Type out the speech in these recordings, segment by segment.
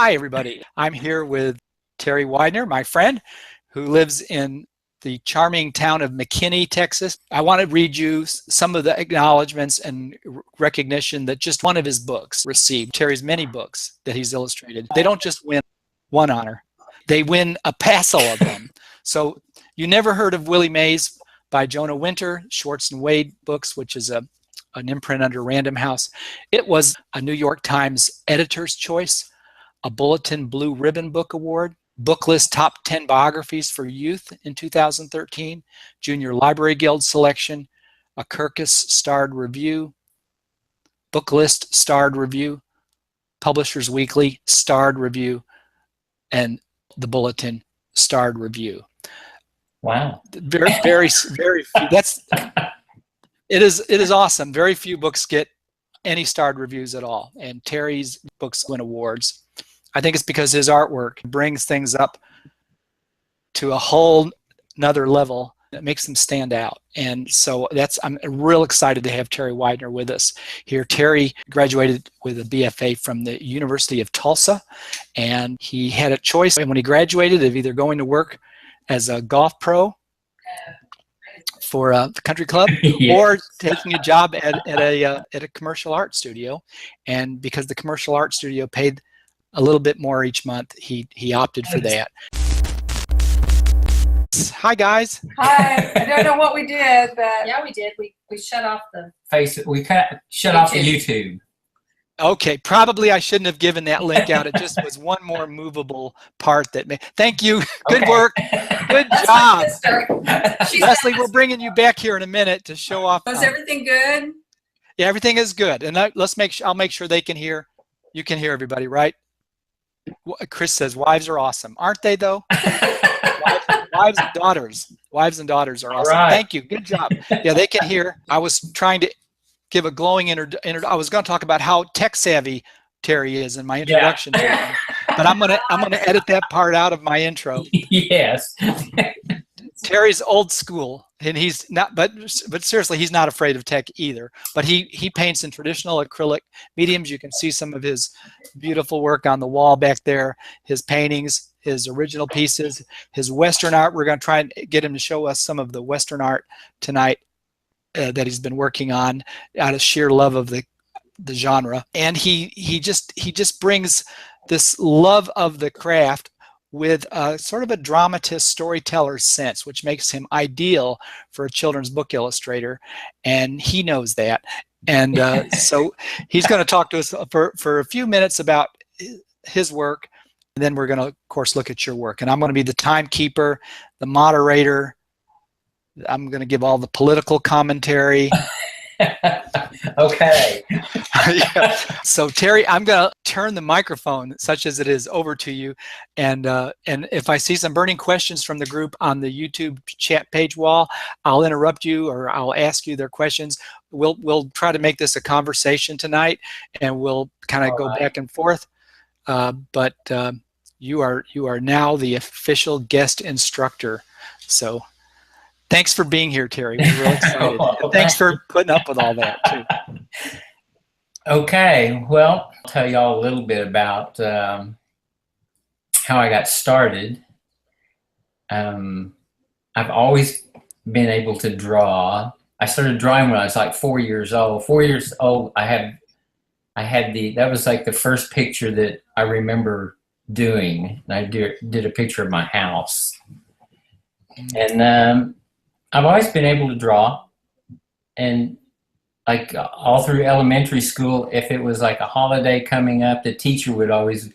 Hi, everybody. I'm here with Terry Widener, my friend, who lives in the charming town of McKinney, Texas. I want to read you some of the acknowledgments and recognition that just one of his books received. Terry's many books that he's illustrated. They don't just win one honor. They win a passel of them. So you never heard of Willie Mays by Jonah Winter, Schwartz and Wade books, which is an imprint under Random House. It was a New York Times Editor's Choice, a Bulletin Blue Ribbon Book Award, Booklist Top 10 Biographies for Youth in 2013, Junior Library Guild Selection, a Kirkus Starred Review, Booklist Starred Review, Publishers Weekly Starred Review, and the Bulletin Starred Review. Wow. Very few. It is awesome. Very few books get any starred reviews at all, and Terry's books win awards. I think it's because his artwork brings things up to a whole another level that makes them stand out. And so I'm real excited to have Terry Widener with us here. Terry graduated with a BFA from the University of Tulsa, and he had a choice when he graduated of either going to work as a golf pro for the country club Yes. or taking a job at a commercial art studio. And because the commercial art studio paid a little bit more each month, he opted for that. Hi, guys. Hi. I don't know what we did, but Yeah, we did. We shut off the We shut off the YouTube. Okay, probably I shouldn't have given that link out. It just was one more movable part that made. Thank you. Good Okay. work. Good That's job. my sister. She's Leslie, we're bringing you back here in a minute to show off. was everything good? Yeah, everything is good. And I'll make sure they can hear. You can hear everybody, right? Chris says wives are awesome. Aren't they, though? Wives and daughters. Wives and daughters are awesome. Right. Thank you. Good job. Yeah, they can hear. I was trying to give a glowing I was going to talk about how tech savvy Terry is in my introduction to him, but I'm gonna edit that part out of my intro. Yes. Terry's old school, and he's not, but seriously, he's not afraid of tech either. But he paints in traditional acrylic mediums. You can see some of his beautiful work on the wall back there. His paintings, his original pieces, his Western art. We're going to try and get him to show us some of the Western art tonight that he's been working on out of sheer love of the genre. And he just brings this love of the craft with a sort of a dramatist storyteller's sense, which makes him ideal for a children's book illustrator, and he knows that. And so he's going to talk to us for a few minutes about his work, and then we're going to, of course, look at your work. And I'm going to be the timekeeper, the moderator. I'm going to give all the political commentary. Okay. Yeah. So Terry, I'm going to turn the microphone, such as it is, over to you, and if I see some burning questions from the group on the YouTube chat page wall, I'll interrupt you or I'll ask you their questions. We'll try to make this a conversation tonight, and we'll kind of go back and forth. But you are now the official guest instructor. So thanks for being here, Terry. We're really excited. And thanks for putting up with all that, too. Okay. Well, I'll tell y'all a little bit about how I got started. I've always been able to draw. I started drawing when I was like 4 years old. 4 years old, I had that was like the first picture that I remember doing. And I did a picture of my house. And I've always been able to draw, and like all through elementary school, if it was like a holiday coming up, the teacher would always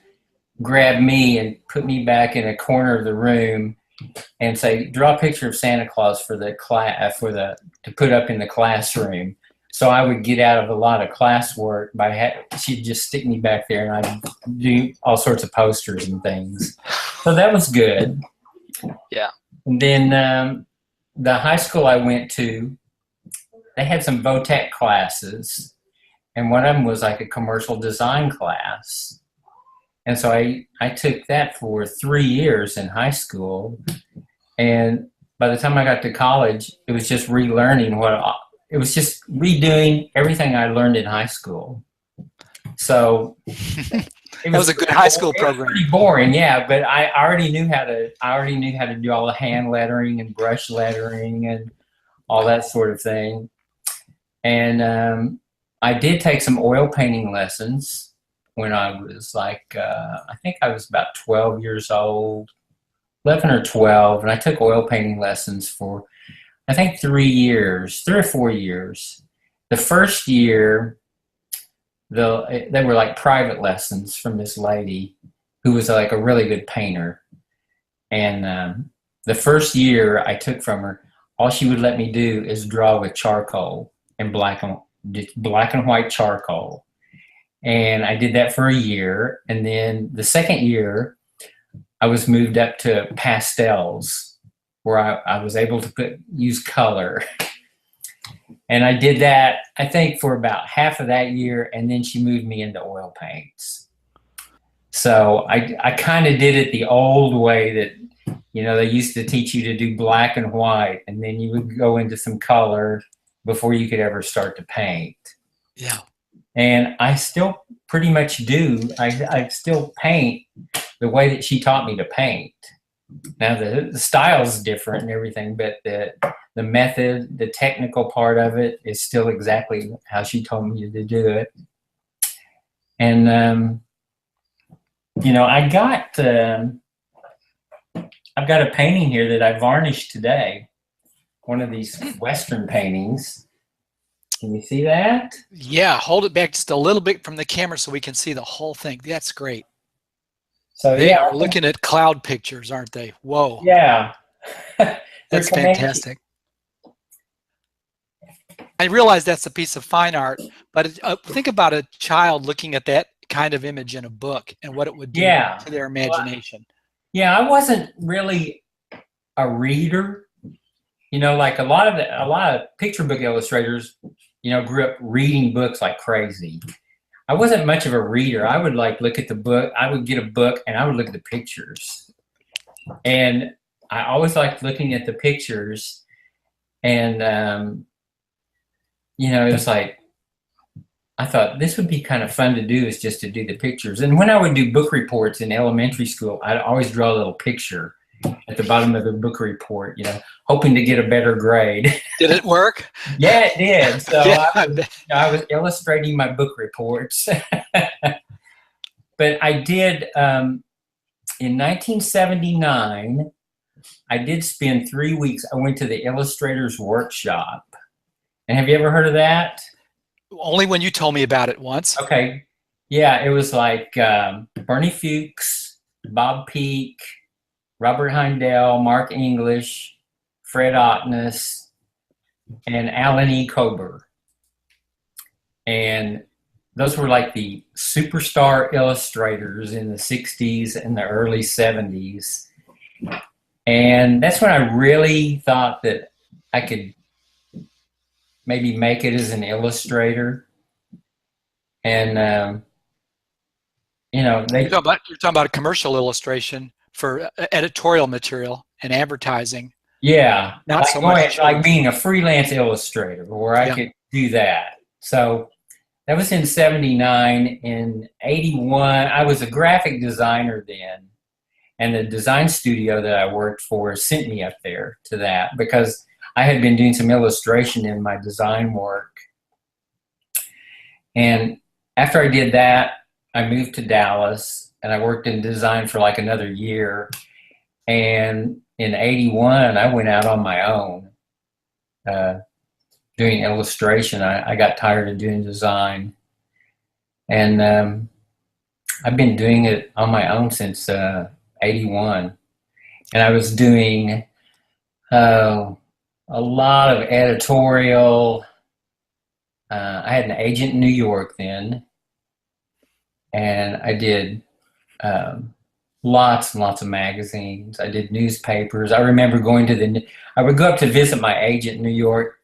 grab me and put me back in a corner of the room and say, draw a picture of Santa Claus for the class, to put up in the classroom. So I would get out of a lot of classwork she'd just stick me back there, and I'd do all sorts of posters and things. So that was good. Yeah. And then the high school I went to, they had some VOTEC classes, and one of them was like a commercial design class. And so I took that for 3 years in high school. And by the time I got to college, it was just relearning it was just redoing everything I learned in high school. So That was a good high school program. Pretty boring, yeah. But I already knew how to do all the hand lettering and brush lettering and all that sort of thing. And I did take some oil painting lessons when I was like, I think I was about 12 years old, 11 or 12, and I took oil painting lessons for, I think, 3 or 4 years. The first year, they were like private lessons from this lady who was like a really good painter. And the first year I took from her, all she would let me do is draw with charcoal and black and white charcoal. And I did that for a year. And then the second year, I was moved up to pastels, where I was able to use color. And I did that, I think, for about half of that year, and then she moved me into oil paints. So I kind of did it the old way that, they used to teach you to do black and white, and then you would go into some color before you could ever start to paint. Yeah. And I still pretty much do. I still paint the way that she taught me to paint. Now the style's different and everything, but the method, the technical part of it is still exactly how she told me to do it. And I've got a painting here that I varnished today. One of these Western paintings. Can you see that? Yeah, hold it back just a little bit from the camera so we can see the whole thing. That's great. So They are looking at cloud pictures, aren't they? Whoa. Yeah. That's fantastic. I realize that's a piece of fine art, but think about a child looking at that kind of image in a book and what it would do to their imagination. Yeah, I wasn't really a reader. Like a lot of picture book illustrators, grew up reading books like crazy. I wasn't much of a reader. I would look at the book. I would get a book and I would look at the pictures. And I always liked looking at the pictures. And, it was like, I thought this would be kind of fun to do, is just to do the pictures. And when I would do book reports in elementary school, I'd always draw a little picture at the bottom of the book report, hoping to get a better grade. Did it work? Yeah, it did. So yeah, I was illustrating my book reports. But I did, in 1979, I did spend 3 weeks. I went to the Illustrators Workshop. And have you ever heard of that? Only when you told me about it once. Okay. Yeah, it was like Bernie Fuchs, Bob Peak, Robert Heindel, Mark English, Fred Ottness, and Alan E. Kober. And those were like the superstar illustrators in the 60s and the early 70s. And that's when I really thought that I could maybe make it as an illustrator. And, you're talking about a commercial illustration for editorial material and advertising. Yeah. Not so much. Like being a freelance illustrator where I could do that. So that was in 79. In 81, I was a graphic designer then. And the design studio that I worked for sent me up there to that because I had been doing some illustration in my design work. And after I did that, I moved to Dallas and I worked in design for like another year. And in 81, I went out on my own doing illustration. I got tired of doing design. And I've been doing it on my own since 81. And I was doing a lot of editorial. I had an agent in New York then. And I did lots and lots of magazines. I did newspapers. I remember I would go up to visit my agent in New York,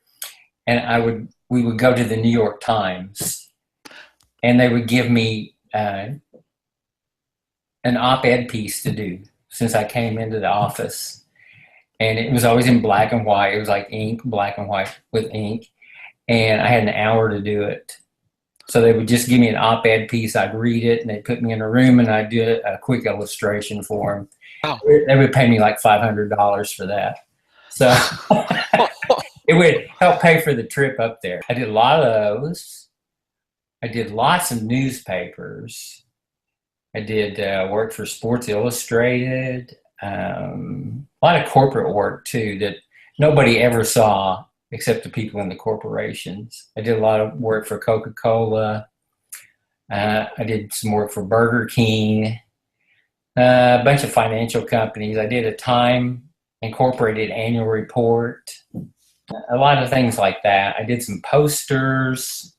and we would go to the New York Times, and they would give me an op-ed piece to do since I came into the office. And it was always in black and white. It was like ink, black and white with ink. And I had an hour to do it. So they would just give me an op-ed piece. I'd read it, and they'd put me in a room, and I'd do a quick illustration for them. Oh. They would pay me like $500 for that. So it would help pay for the trip up there. I did a lot of those. I did lots of newspapers. I did work for Sports Illustrated. A lot of corporate work too that nobody ever saw except the people in the corporations. I did a lot of work for Coca-Cola. I did some work for Burger King, a bunch of financial companies. I did a Time Incorporated annual report, a lot of things like that. I did some posters.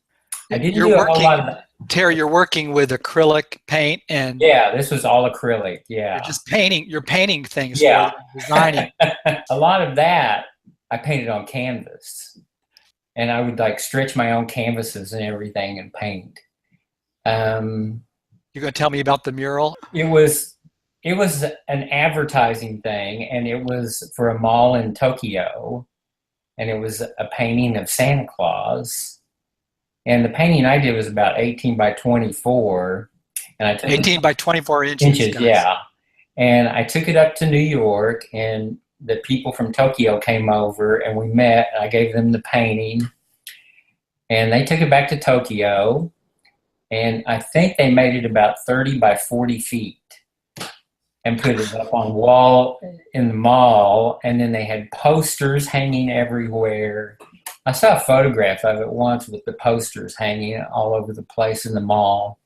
I didn't do a whole lot of that. Terry, you're working with acrylic paint and yeah, this was all acrylic. Yeah, you're just painting. You're painting things. Yeah, designing. A lot of that I painted on canvas, and I would like stretch my own canvases and everything and paint. You're going to tell me about the mural? It was an advertising thing, and it was for a mall in Tokyo, and it was a painting of Santa Claus. And the painting I did was about 18 by 24. And I took 18 by 24 inches. Yeah. And I took it up to New York, and the people from Tokyo came over, and we met. I gave them the painting, and they took it back to Tokyo. And I think they made it about 30 by 40 feet and put it up on wall in the mall. And then they had posters hanging everywhere. I saw a photograph of it once with the posters hanging all over the place in the mall.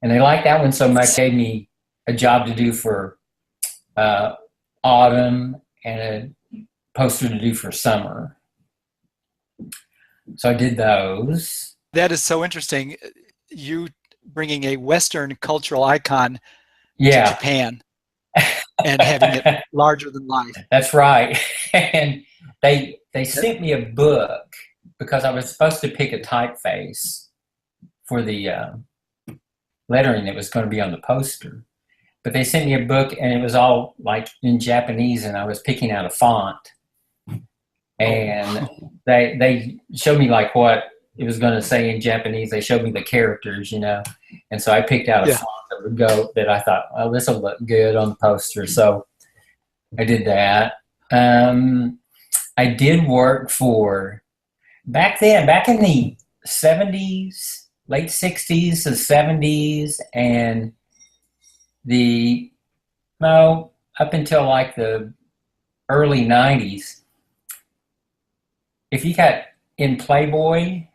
And they liked that one so much, they gave me a job to do for autumn and a poster to do for summer. So I did those. That is so interesting. You bringing a Western cultural icon to Japan and having it larger than life. That's right. And they sent me a book because I was supposed to pick a typeface for the lettering that was going to be on the poster. But they sent me a book, and it was all like in Japanese, and I was picking out a font. And they showed me like what it was going to say in Japanese. They showed me the characters, you know. And so I picked out a font that would go, that I thought, oh, this will look good on the poster. So I did that. I did work for, back then, back in the 70s, late 60s to 70s, and up until like the early 90s, if you got in Playboy,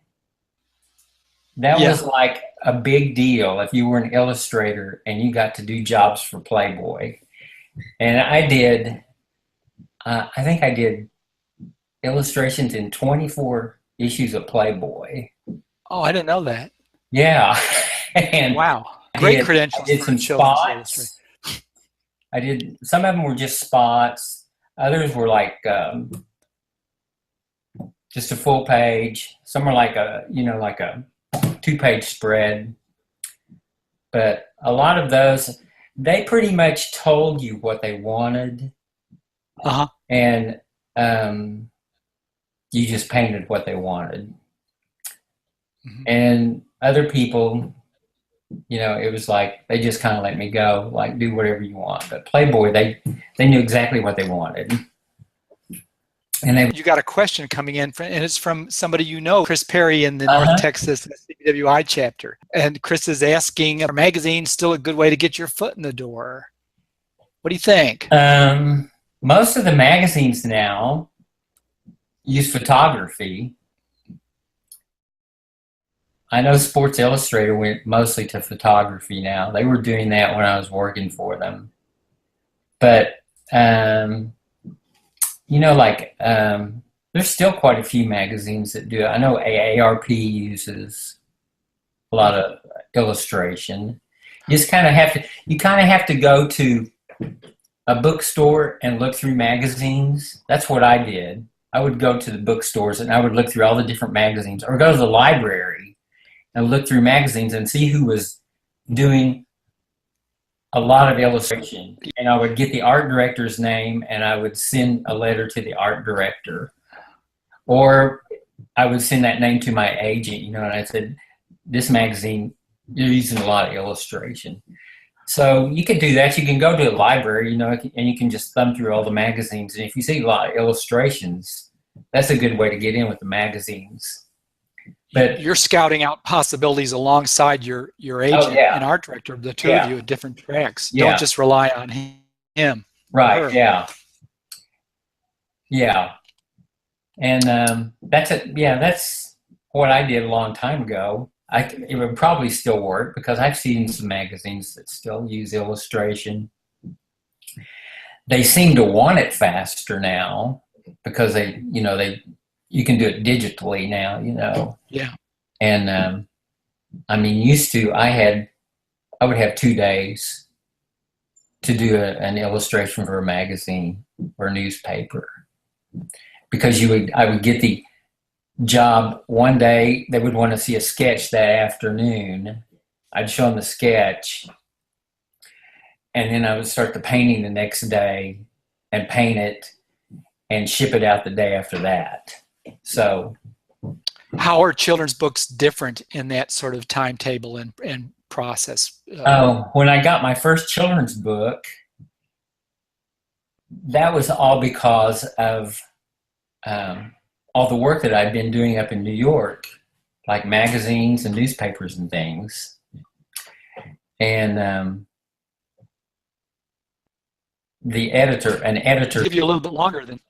that was like a big deal if you were an illustrator and you got to do jobs for Playboy. And I did, I think I did illustrations in 24 issues of Playboy. Oh, I didn't know that. Yeah. And wow. Great credentials. I did some spots. I did, some of them were just spots. Others were like just a full page. Some were like a 2-page spread. But a lot of those, they pretty much told you what they wanted. Uh-huh. And you just painted what they wanted. Mm-hmm. And other people, you know, it was like they just kind of let me go, like, do whatever you want. But Playboy, they knew exactly what they wanted. And you got a question coming in, and it's from somebody you know, Chris Perry in the North Texas CWI chapter. And Chris is asking, are magazines still a good way to get your foot in the door? What do you think? Most of the magazines now use photography. I know Sports Illustrated went mostly to photography now. They were doing that when I was working for them. But, you know, like, there's still quite a few magazines that do it. I know AARP uses a lot of illustration. You just kind of have to go to a bookstore and look through magazines. That's what I did. I would go to the bookstores and I would look through all the different magazines, or go to the library and look through magazines and see who was doing a lot of illustration. And I would get the art director's name and I would send a letter to the art director. Or I would send that name to my agent, you know, and I said, this magazine, you're using a lot of illustration. So you can do that. You can go to a library, and you can just thumb through all the magazines. And if you see a lot of illustrations, that's a good way to get in with the magazines. But you're scouting out possibilities alongside your agent and art director, the two of you at different tracks. Don't just rely on him. Right. Yeah. Yeah. And that's it. Yeah, that's what I did a long time ago. It would probably still work because I've seen some magazines that still use illustration. They seem to want it faster now because you can do it digitally now, Yeah. And used to I would have 2 days to do an illustration for a magazine or a newspaper because I would get the job one day. They would want to see a sketch that afternoon. I'd show them the sketch, and then I would start the painting the next day and paint it and ship it out the day after that. So how are children's books different in that sort of timetable and process? When I got my first children's book, that was all because of all the work that I'd been doing up in New York, like magazines and newspapers and things. And an editor give you a little bit longer than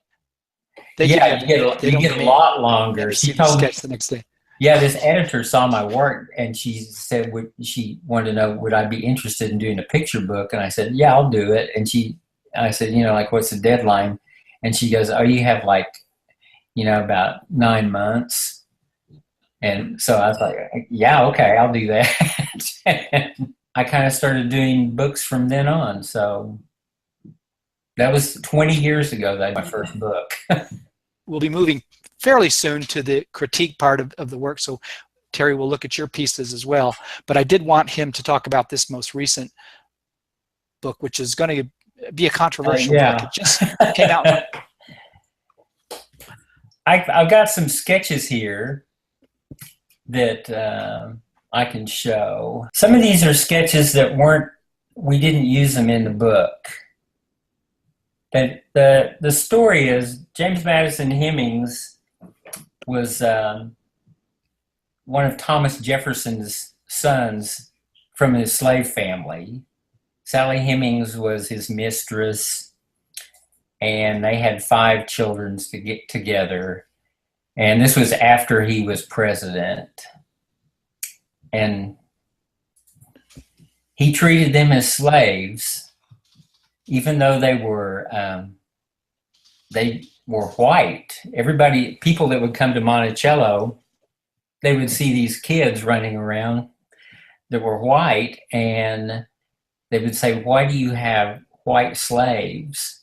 you get a lot longer. She told me the next day. Yeah, this editor saw my work and she said she wanted to know would I be interested in doing a picture book, and I said yeah, I'll do it. And I said what's the deadline? And she goes, oh, you have about 9 months. And so I was like, yeah, okay, I'll do that. I kind of started doing books from then on. So that was 20 years ago that I did my first book. We'll be moving fairly soon to the critique part of the work. So Terry will look at your pieces as well. But I did want him to talk about this most recent book, which is going to be a controversial book. It just came out. I've got some sketches here that I can show. Some of these are sketches that we didn't use them in the book. But the story is James Madison Hemings was one of Thomas Jefferson's sons from his slave family. Sally Hemings was his mistress, and they had 5 children to get together. And this was after he was president. And he treated them as slaves, even though they were white. People that would come to Monticello, they would see these kids running around that were white, and they would say, why do you have white slaves?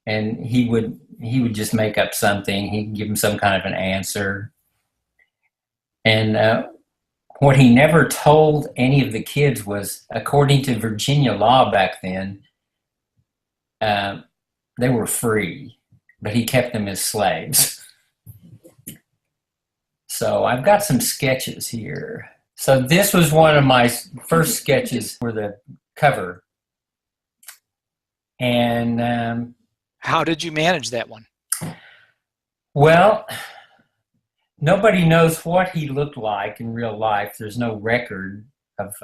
And he would just make up something. He'd give them some kind of an answer. And what he never told any of the kids was, according to Virginia law back then, they were free, but he kept them as slaves. So I've got some sketches here. So this was one of my first sketches for the cover. And how did you manage that one? Well, nobody knows what he looked like in real life. There's no record of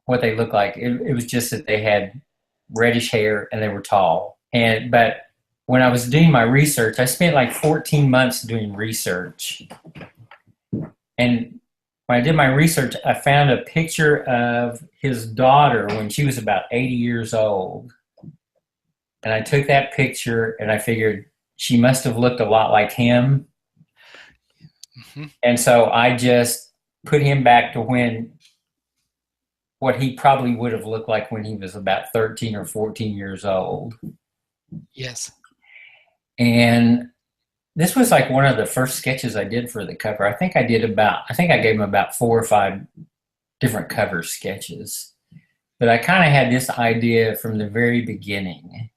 what they looked like. It was just that they had reddish hair and they were tall. But when I was doing my research, I spent like 14 months doing research. And when I did my research, I found a picture of his daughter when she was about 80 years old. And I took that picture and I figured she must have looked a lot like him. Mm-hmm. And so I just put him back to what he probably would have looked like when he was about 13 or 14 years old. Yes. And this was like one of the first sketches I did for the cover. I think I gave him about 4 or 5 different cover sketches. But I kind of had this idea from the very beginning.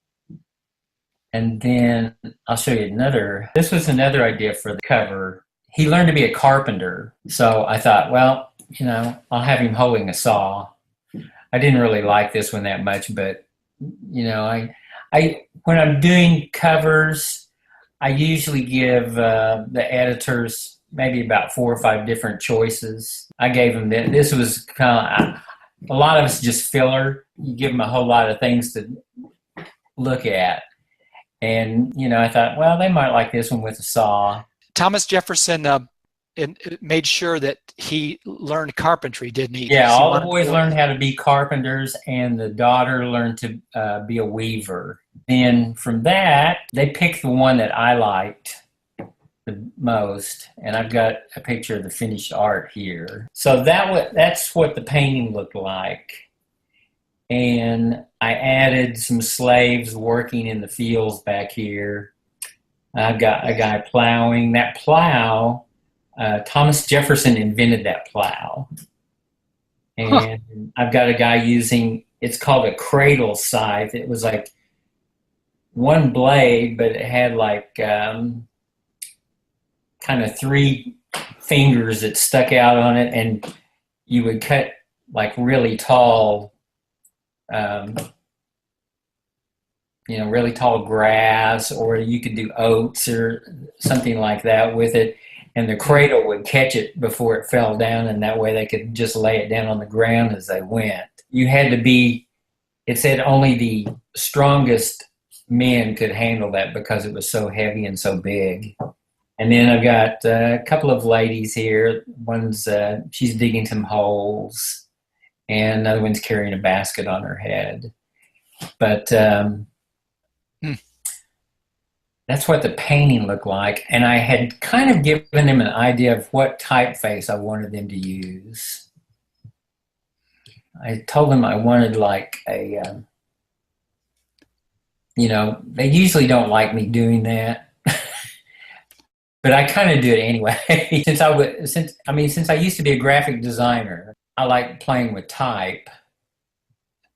And then I'll show you this was another idea for the cover. he learned to be a carpenter. So I thought, well, I'll have him holding a saw. I didn't really like this one that much, but I when I'm doing covers, I usually give the editors maybe about 4 or 5 different choices. I gave them that. This was kind of a lot of it's just filler. You give them a whole lot of things to look at, and I thought, well, they might like this one with a saw. Thomas Jefferson made sure that he learned carpentry, didn't he? Yeah, all the boys learned how to be carpenters, and the daughter learned to be a weaver. Then from that, they picked the one that I liked the most, and I've got a picture of the finished art here. So that's what the painting looked like. And I added some slaves working in the fields back here. I've got a guy plowing. That plow, Thomas Jefferson invented that plow. And I've got a guy using, it's called a cradle scythe. It was like one blade, but it had like kind of 3 fingers that stuck out on it, and you would cut like really tall, really tall grass, or you could do oats or something like that with it. And the cradle would catch it before it fell down, and that way they could just lay it down on the ground as they went. You had to be, it said only the strongest men could handle that because it was so heavy and so big. And then I've got a couple of ladies here. One's, she's digging some holes, and another one's carrying a basket on her head. But that's what the painting looked like. And I had kind of given them an idea of what typeface I wanted them to use. I told them I wanted like a, they usually don't like me doing that. But I kind of do it anyway. Since I used to be a graphic designer, I like playing with type.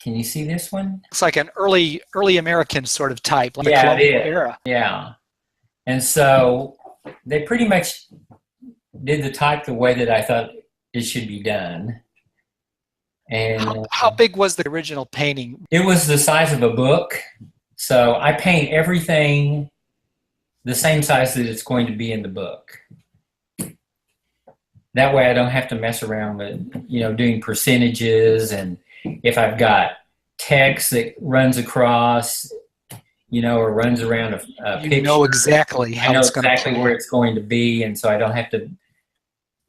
Can you see this one? It's like an early American sort of type, like the colonial era. Yeah. And so they pretty much did the type the way that I thought it should be done. And how big was the original painting? It was the size of a book. So I paint everything the same size that it's going to be in the book. That way I don't have to mess around with, doing percentages, and if I've got text that runs across, or runs around a picture. You know exactly how it's going to exactly where it's going to be, and so I don't have to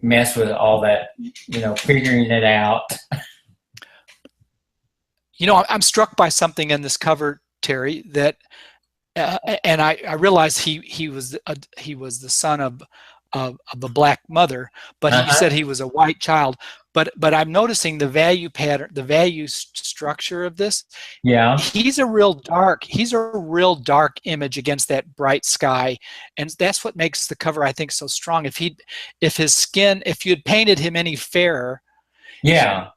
mess with all that, figuring it out. I'm struck by something in this cover, Terry, that, and I realized he was the son of a black mother, but he said he was a white child. But I'm noticing the value pattern, the value structure of this. Yeah, he's a real dark image against that bright sky, and that's what makes the cover, I think, so strong. If you had painted him any fairer, yeah,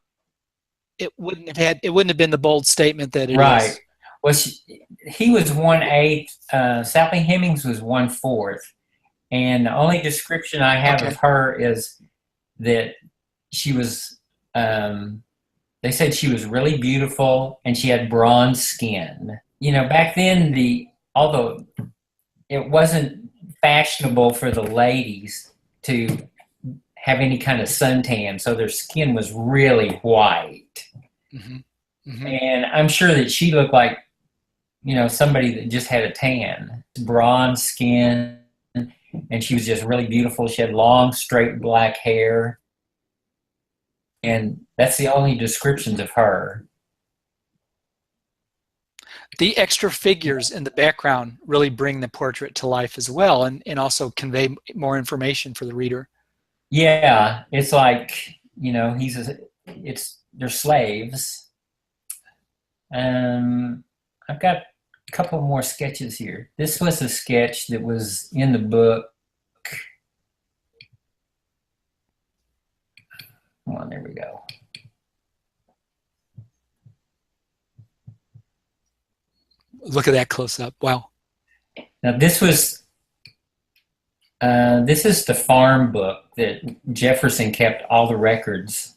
it wouldn't have been the bold statement that it is. Right. Well, he was 1/8. Sally Hemings was 1/4. And the only description I have of her is that she was, they said she was really beautiful and she had bronze skin. Back then, although it wasn't fashionable for the ladies to have any kind of suntan, so their skin was really white. Mm-hmm. Mm-hmm. And I'm sure that she looked like, somebody that just had a tan, bronze skin. And she was just really beautiful. She had long, straight black hair. And that's the only descriptions of her. The extra figures in the background really bring the portrait to life as well, and also convey more information for the reader. Yeah, it's like, they're slaves. I've got a couple more sketches here. This was a sketch that was in the book. Come on, there we go. Look at that close up. Wow. Now this was This is the farm book that Jefferson kept all the records.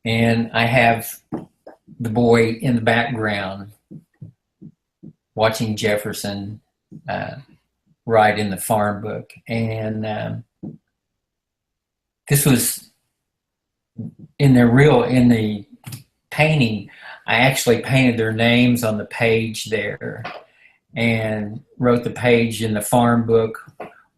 And I have the boy in the background watching Jefferson write in the farm book. And this was in the painting. I actually painted their names on the page there and wrote the page in the farm book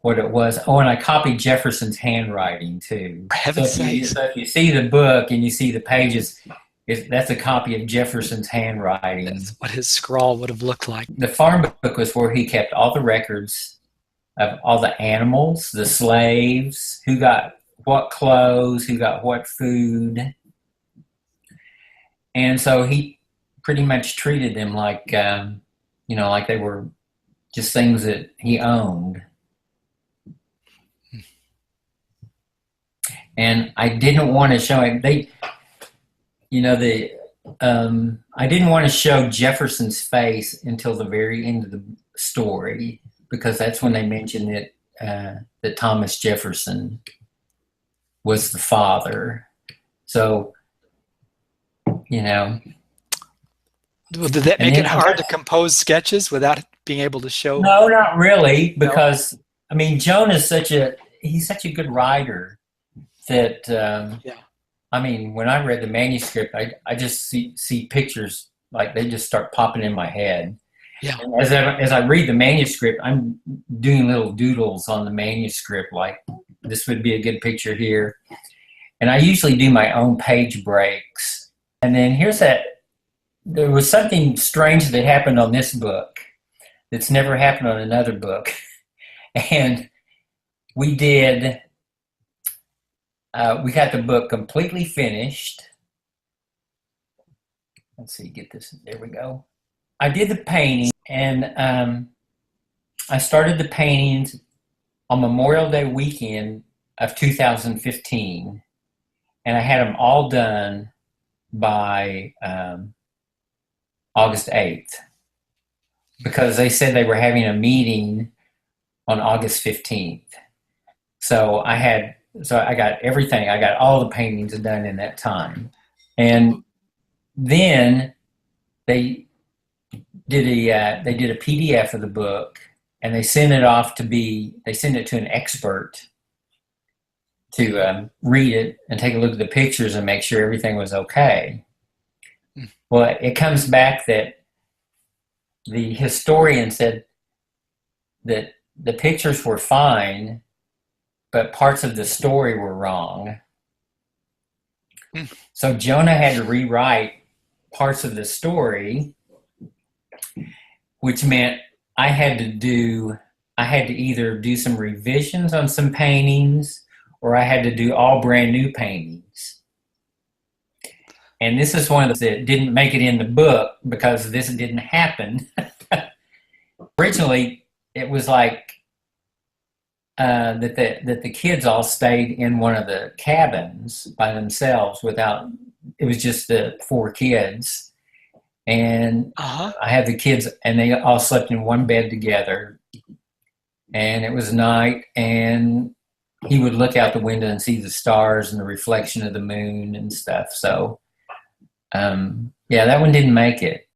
what it was. Oh, and I copied Jefferson's handwriting too. For heaven's sakes. So if you see the book and you see the pages, that's a copy of Jefferson's handwriting. That's what his scrawl would have looked like. The farm book was where he kept all the records of all the animals, the slaves, who got what clothes, who got what food. And so he pretty much treated them like, like they were just things that he owned. And I didn't want to show him. I didn't want to show Jefferson's face until the very end of the story, because that's when they mentioned that Thomas Jefferson was the father. So, Did that make it hard to compose sketches without being able to show? No, not really, because Jonah's such a good writer that when I read the manuscript, I just see pictures, like they just start popping in my head. Yeah. And as I read the manuscript, I'm doing little doodles on the manuscript, like this would be a good picture here. And I usually do my own page breaks. And then there was something strange that happened on this book that's never happened on another book. And we got the book completely finished. Let's see, get this, there we go. I did the painting, and I started the paintings on Memorial Day weekend of 2015, and I had them all done by August 8th, because they said they were having a meeting on August 15th. So I got everything. I got all the paintings done in that time. And then they did a PDF of the book, and they sent it to an expert to read it and take a look at the pictures and make sure everything was okay. Well, it comes back that the historian said that the pictures were fine, but parts of the story were wrong. So Jonah had to rewrite parts of the story, which meant I had to either do some revisions on some paintings, or I had to do all brand new paintings. And this is one of those that didn't make it in the book because this didn't happen. Originally, it was like that the kids all stayed in one of the cabins by themselves it was just the 4 kids. And I had the kids, and they all slept in one bed together. And it was night, and he would look out the window and see the stars and the reflection of the moon and stuff. So, that one didn't make it.